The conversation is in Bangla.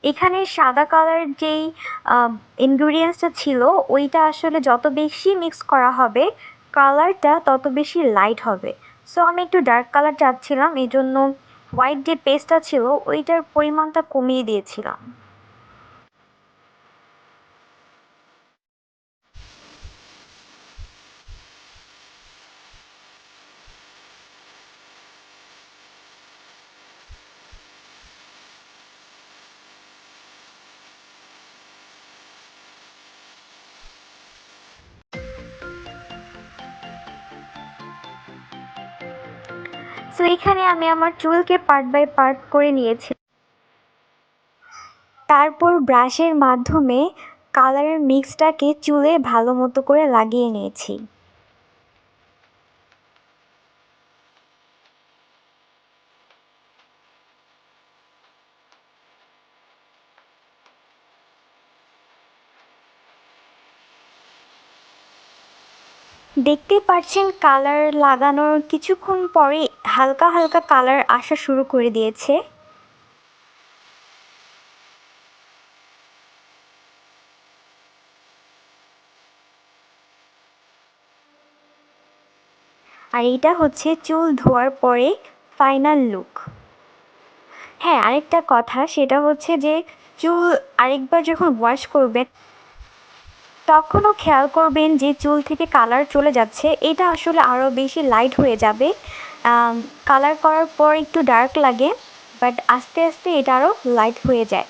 এখানে সাদা কালার যেই ইনগ্রিডিয়েন্টসটা ছিল ওইটা আসলে যত বেশি মিক্স করা হবে কালারটা তত বেশি লাইট হবে। সো আমি একটু ডার্ক কালার চাচ্ছিলাম, এই জন্য হোয়াইট যে পেস্টটা ছিল ওইটার পরিমাণটা কমিয়ে দিয়েছিলাম। সো এখানে আমি আমার চুলকে পার্ট বাই পার্ট করে নিয়েছি, তারপর ব্রাশের মাধ্যমে কালারের মিক্সটাকে চুলে ভালো মতো করে লাগিয়ে নিয়েছি। দেখতেই পাচ্ছেন কালার লাগানোর কিছুক্ষণ পরে হালকা হালকা কালার আসা শুরু করে দিয়েছে। আর এটা হচ্ছে চুল ধোয়ার পরে ফাইনাল লুক। হ্যাঁ, আরেকটা কথা সেটা হচ্ছে যে চুল আরেকবার যখন ওয়াশ করবেন তখনও খেয়াল করবেন যে চুল থেকে কালার চলে যাচ্ছে, এটা আসলে আরও বেশি লাইট হয়ে যাবে। কালার করার পর একটু ডার্ক লাগে, বাট আস্তে আস্তে এটা আরও লাইট হয়ে যায়।